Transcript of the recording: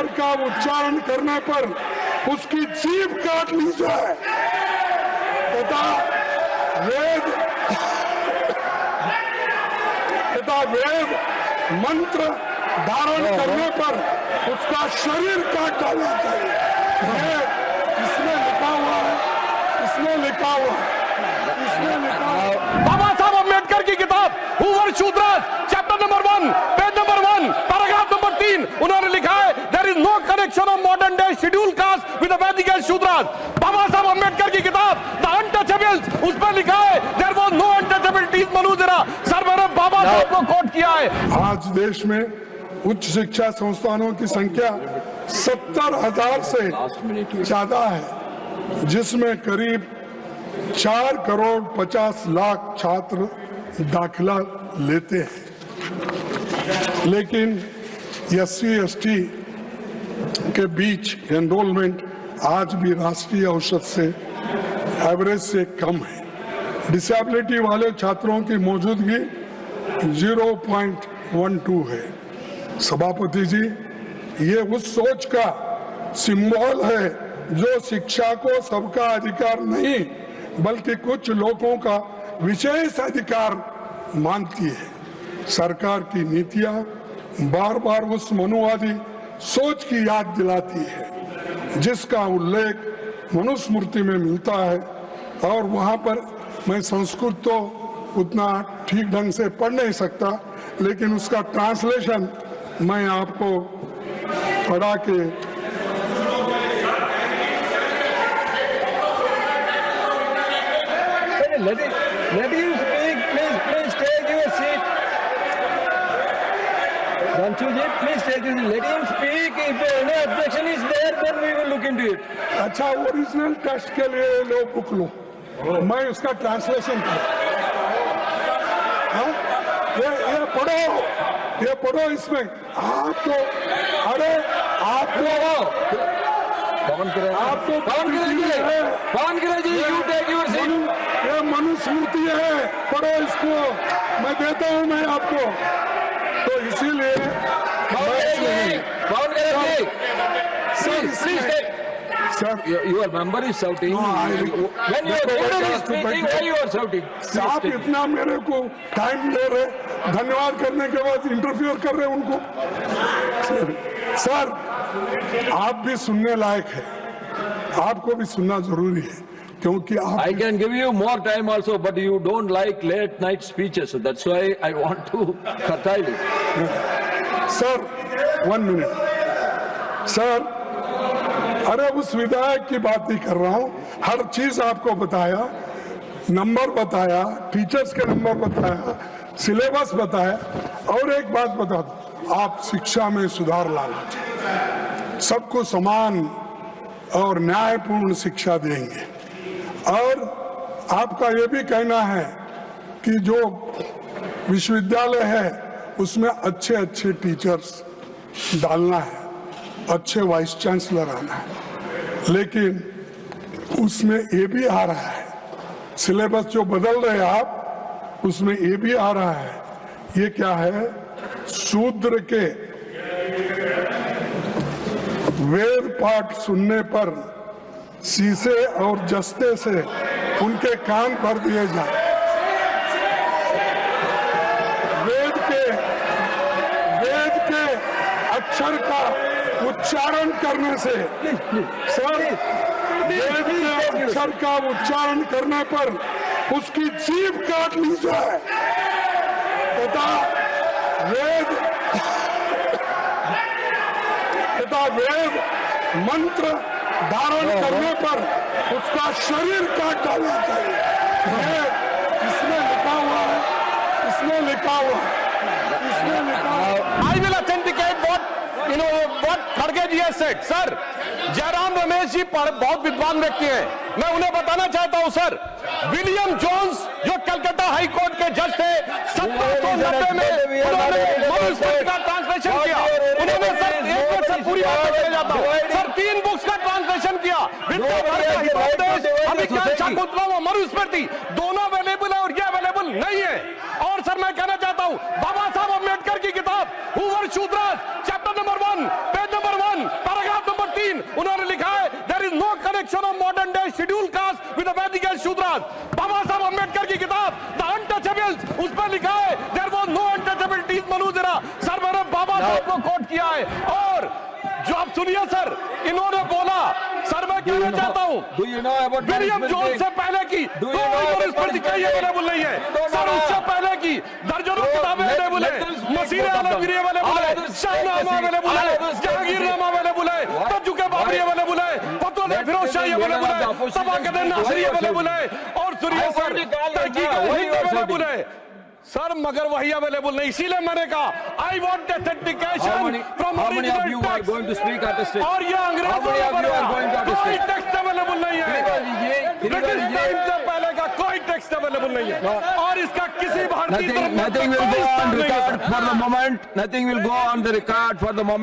अक्षर का उच्चारण करने पर उसकी जीभ काट ली जाए तथा वेद मंत्र धारण करने पर उसका शरीर काट डालना चाहिए। ये इसमें लिखा हुआ है, इसमें लिखा हुआ है, इसमें लिखा हुआ है। बाबा साहब अम्बेडकर की किताब who were Shudras chapter number 1 page number 1 paragraph number 3 उन्होंने लिखा है there is no connection of modern day scheduled caste with the Vedic Shudras. बाबा साहब अम्बेडकर की किताब द अनटचेबल्स उसमें लिखा है देयर वाज नो अनटचेबिलिटी मनुजरा। सर मैंने बाबा साहब को कोट किया है। आज देश में उच्च शिक्षा संस्थानों की संख्या 70,000 से ज्यादा है, जिसमें करीब 4 करोड़ 50 लाख छात्र दाखिला लेते हैं, लेकिन SC/ST के बीच एनरोलमेंट आज भी राष्ट्रीय औसत से एवरेज से कम है। डिसेबिलिटी वाले छात्रों की मौजूदगी 0.12 है। सभापति जी, ये उस सोच का सिंबल है जो शिक्षा को सबका अधिकार नहीं बल्कि कुछ लोगों का विशेष अधिकार मानती है। सरकार की नीतियां बार बार उस मनुवादी सोच की याद दिलाती है जिसका उल्लेख मनुस्मृति में मिलता है, और वहां पर मैं संस्कृत तो उतना ठीक ढंग से पढ़ नहीं सकता, लेकिन उसका ट्रांसलेशन मैं आपको पढ़ा के let him speak. Please take your seat. Ranchuji, please take your seat. Let him speak. If any objection is there, then we will look into it. अच्छा, ओरिजिनल टेस्ट के लिए लो बुक लो, मैं उसका ट्रांसलेशन करूं। ये पढ़ो इसमें आपको, अरे आपको You take your seat. ये मनुस्मृति है, पढ़ो इसको, मैं देता हूं मैं आपको। तो इसीलिए Sir, your member is shouting. When your member is speaking, why you are shouting? आप इतना मेरे को टाइम दे रहे, धन्यवाद करने के बाद इंटरफियर कर रहे उनको। सर, आप भी सुनने लायक है, आपको भी सुनना जरूरी है, क्योंकि आप I can give you more time also, but you don't like late night speeches. So that's why I want to curtail it. Sir 1 minute sir, अरे उस विधायक की बात ही कर रहा हूं। हर चीज आपको बताया, नंबर बताया, टीचर्स के नंबर बताया, सिलेबस बताया, और एक बात बता दो, आप शिक्षा में सुधार लाना चाहिए, सबको समान और न्यायपूर्ण शिक्षा देंगे। और आपका ये भी कहना है कि जो विश्वविद्यालय है उसमें अच्छे अच्छे टीचर्स डालना है, अच्छे वाइस चांसलर आना है, लेकिन उसमें ये भी आ रहा है, सिलेबस जो बदल रहे हैं आप, उसमें ये भी आ रहा है, ये क्या है, शूद्र के वेद पाठ सुनने पर शीशे और जस्ते से उनके कान भर दिए जाए। वेद के अक्षर का उच्चारण करने से, सर, वेद के अक्षर का उच्चारण करने पर उसकी जीभ काट ली जाए तथा वेद मंत्र धारण करने पर उसका शरीर काट डालना चाहिए। ये इसमें लिखा हुआ है, इसमें लिखा हुआ है, इसमें लिखा हुआ है। I will authenticate what खड़गे ji has said. Sir, Jairam Ramesh ji बहुत विद्वान व्यक्ति हैं, मैं उन्हें बताना चाहता हूं सर, विलियम जोन्स जो कलकत्ता हाई कोर्ट के जज थे, 1790 में उन्होंने मनुस्मृति का ट्रांसलेशन किया। उन्होंने सर, एक बार सर पूरी बात चले जाता हूं सर, 3 बुक्स का ट्रांसलेशन किया, शाकुंतलम और मनुस्मृति दोनों अवेलेबल है और ये अवेलेबल नहीं है। और सर मैं कहना चाहता हूं, बाबा साहब अम्बेडकर की किताब who were Shudras chapter number 1 page number 1 collection of modern day scheduled castes with the Vedic and Shudras. बाबा साहब अम्बेडकर की किताब The Untouchables, उस पर लिखा है there was no untouchabilities मनुजरा। सर मैंने बाबा साहब को कोट किया है। और जो आप सुनिए सर, इन्होंने बोला, सर मैं कहना चाहता हूं, Do you know about William Jones से पहले की कोई पुस्तकें अवेलेबल नहीं है सर, उससे पहले की दर्जनों किताबें अवेलेबल है, मसीह आलमगीर अवेलेबल है, शाहनामा अवेलेबल है, जहांगीरनामा अवेलेबल है, तजुके बाबरी अवेलेबल है, फतवा फिरोज शाही अवेलेबल है, तबाकत नासरी अवेलेबल है, और सुनिए सर तहकीक हिंद अवेलेबल है सर, मगर वही अवेलेबल नहीं। इसीलिए मैंने कहा I want authentication from original text. और ये अंग्रेजों ने बनाया, कोई टेक्स्ट अवेलेबल नहीं है, ब्रिटिश टाइम से पहले का कोई टेक्स्ट अवेलेबल नहीं है, और इसका किसी भारतीय Nothing will go on record for the moment. Nothing will go on the record for the moment.